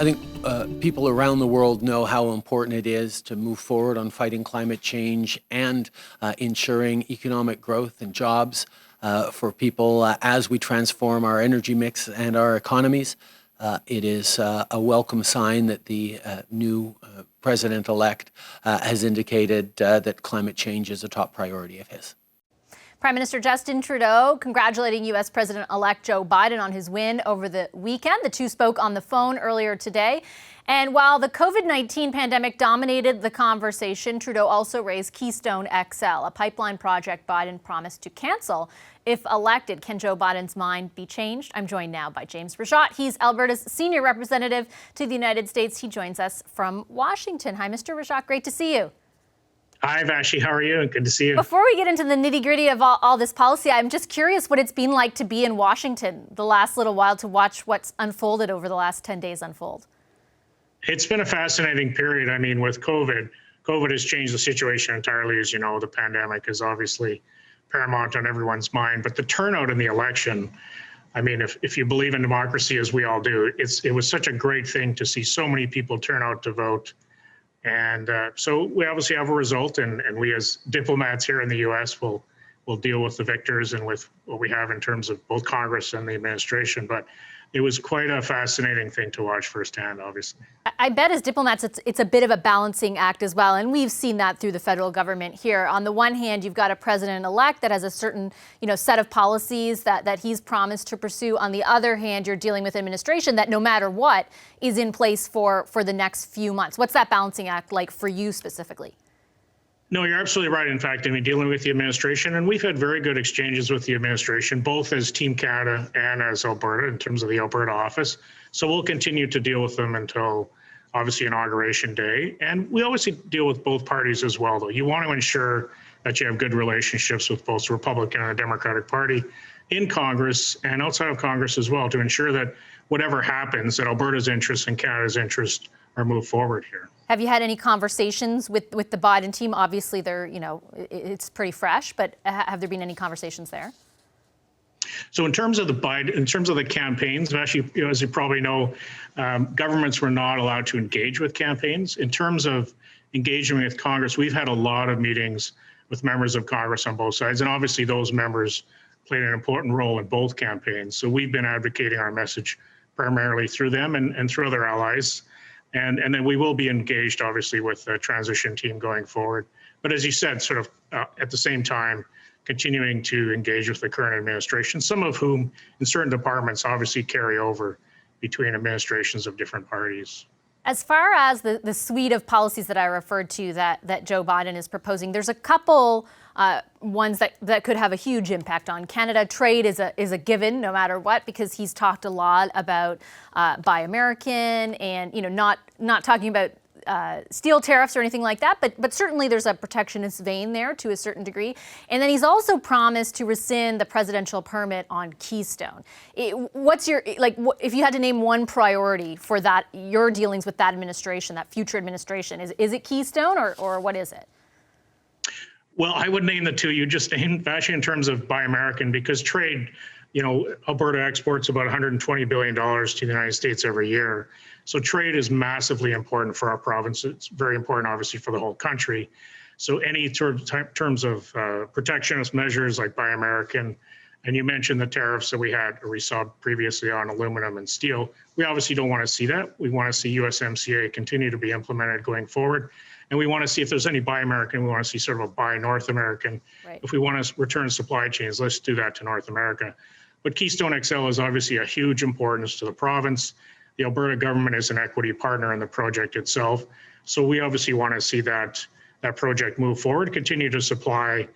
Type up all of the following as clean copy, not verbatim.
I think people around the world know how important it is to move forward on fighting climate change and ensuring economic growth and jobs for people as we transform our energy mix and our economies. It is a welcome sign that the new president-elect has indicated that climate change is a top priority of his. Prime Minister Justin Trudeau congratulating U.S. President-elect Joe Biden on his win over the weekend. The two spoke on the phone earlier today. And while the COVID-19 pandemic dominated the conversation, Trudeau also raised Keystone XL, a pipeline project Biden promised to cancel if elected. Can Joe Biden's mind be changed? I'm joined now by James Rajotte. He's Alberta's senior representative to the United States. He joins us from Washington. Hi, Mr. Rajotte. Great to see you. Hi, Vashi. How are you? Good to see you. Before we get into the nitty-gritty of all this policy, I'm just curious what it's been like to be in Washington the last little while, to watch what's unfolded over the last 10 days unfold. It's been a fascinating period. I mean, with COVID has changed the situation entirely. As you know, the pandemic is obviously paramount on everyone's mind. But the turnout in the election, I mean, if you believe in democracy, as we all do, it was such a great thing to see so many people turn out to vote. And so we obviously have a result, and we as diplomats here in the U.S. will deal with the victors and with what we have in terms of both Congress and the administration. But it was quite a fascinating thing to watch firsthand, obviously. I bet as diplomats, it's a bit of a balancing act as well. And we've seen that through the federal government here. On the one hand, you've got a president-elect that has a certain, set of policies that he's promised to pursue. On the other hand, you're dealing with administration that no matter what is in place for the next few months. What's that balancing act like for you specifically? No, you're absolutely right. In fact, I mean, dealing with the administration, and we've had very good exchanges with the administration, both as Team Canada and as Alberta in terms of the Alberta office. So we'll continue to deal with them until obviously Inauguration Day. And we obviously deal with both parties as well, though. You want to ensure that you have good relationships with both the Republican and the Democratic Party in Congress and outside of Congress as well, to ensure that whatever happens, that Alberta's interests and Canada's interests are moved forward here. Have you had any conversations with the Biden team? Obviously, it's pretty fresh, but have there been any conversations there? So in terms of the campaigns, actually, as you probably know, governments were not allowed to engage with campaigns. In terms of engagement with Congress, we've had a lot of meetings with members of Congress on both sides, and obviously those members played an important role in both campaigns. So we've been advocating our message primarily through them and through other allies. And then we will be engaged, obviously, with the transition team going forward. But as you said, sort of at the same time, continuing to engage with the current administration, some of whom in certain departments obviously carry over between administrations of different parties. As far as the suite of policies that I referred to that Joe Biden is proposing, there's a couple ones that could have a huge impact on Canada. Trade is a given no matter what, because he's talked a lot about Buy American and not talking about steel tariffs or anything like that, but certainly there's a protectionist vein there to a certain degree. And then he's also promised to rescind the presidential permit on Keystone. If you had to name one priority for that, your dealings with that administration, that future administration, is it Keystone or what is it? Well, I would name the two you just named, actually, in terms of Buy American, because trade, Alberta exports about $120 billion to the United States every year. So trade is massively important for our province. It's very important, obviously, for the whole country. So any terms of protectionist measures like Buy American, and you mentioned the tariffs that we saw previously on aluminum and steel, we obviously don't want to see that. We want to see USMCA continue to be implemented going forward. And we want to see if there's any Buy American, we want to see sort of a Buy North American. Right. If we want to return supply chains, let's do that to North America. But Keystone XL is obviously a huge importance to the province. The Alberta government is an equity partner in the project itself. So we obviously want to see that project move forward, continue to supply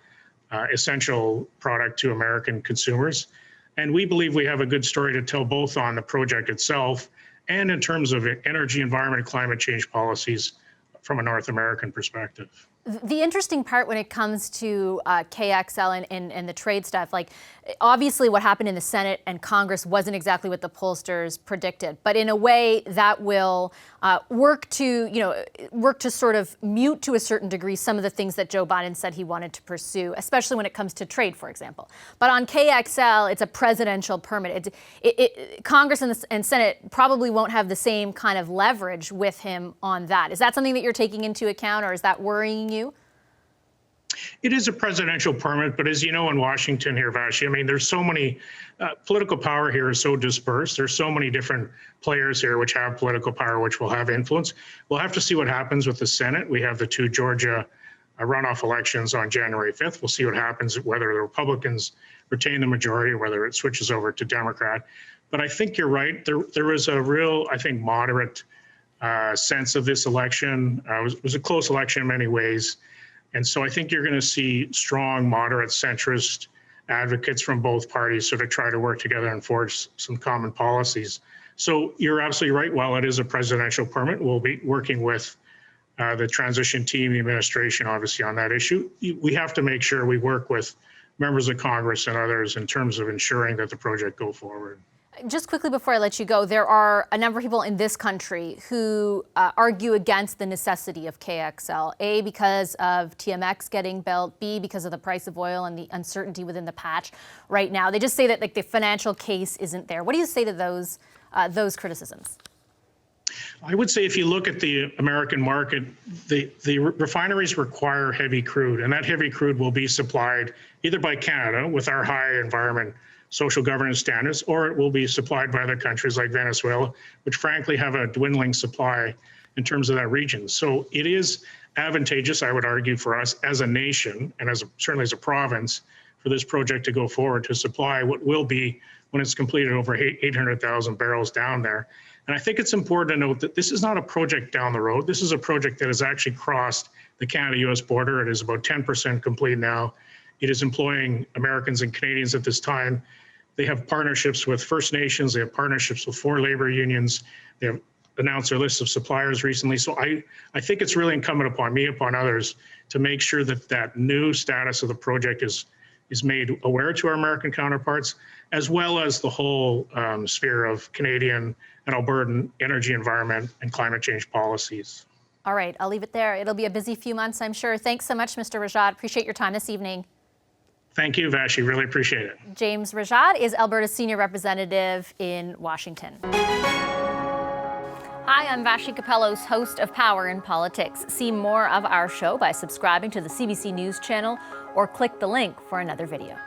essential product to American consumers. And we believe we have a good story to tell both on the project itself and in terms of energy, environment, and climate change policies from a North American perspective. The interesting part when it comes to KXL and the trade stuff, like obviously what happened in the Senate and Congress wasn't exactly what the pollsters predicted, but in a way that will work to sort of mute to a certain degree some of the things that Joe Biden said he wanted to pursue, especially when it comes to trade, for example. But on KXL, it's a presidential permit. Congress and Senate probably won't have the same kind of leverage with him on that. Is that something that you're taking into account, or is that worrying you? It is a presidential permit, but as you know, in Washington here, Vashi, I mean, there's so many, political power here is so dispersed. There's so many different players here which have political power, which will have influence. We'll have to see what happens with the Senate. We have the 2 Georgia runoff elections on January 5th. We'll see what happens, whether the Republicans retain the majority, whether it switches over to Democrat. But I think you're right. There was a real, I think, moderate sense of this election. It was a close election in many ways. And so I think you're going to see strong, moderate, centrist advocates from both parties sort of try to work together and forge some common policies. So you're absolutely right. While it is a presidential permit, we'll be working with the transition team, the administration, obviously, on that issue. We have to make sure we work with members of Congress and others in terms of ensuring that the project go forward. Just quickly before I let you go, there are a number of people in this country who argue against the necessity of KXL, A, because of TMX getting built, B, because of the price of oil and the uncertainty within the patch right now. They just say that like the financial case isn't there. What do you say to those criticisms? I would say if you look at the American market, the refineries require heavy crude, and that heavy crude will be supplied either by Canada with our high environment social governance standards, or it will be supplied by other countries like Venezuela, which frankly have a dwindling supply in terms of that region. So it is advantageous, I would argue, for us as a nation and certainly as a province for this project to go forward to supply what will be, when it's completed, over 800,000 barrels down there. And I think it's important to note that this is not a project down the road. This is a project that has actually crossed the Canada-US border. It is about 10% complete now. It is employing Americans and Canadians at this time. They have partnerships with First Nations. They have partnerships with 4 labor unions. They have announced their list of suppliers recently. So I think it's really incumbent upon me, upon others, to make sure that that new status of the project is made aware to our American counterparts, as well as the whole sphere of Canadian and Albertan energy, environment, and climate change policies. All right, I'll leave it there. It'll be a busy few months, I'm sure. Thanks so much, Mr. Rajotte. Appreciate your time this evening. Thank you, Vashi. Really appreciate it. James Rajotte is Alberta's senior representative in Washington. Hi, I'm Vashi Capellos, host of Power in Politics. See more of our show by subscribing to the CBC News channel or click the link for another video.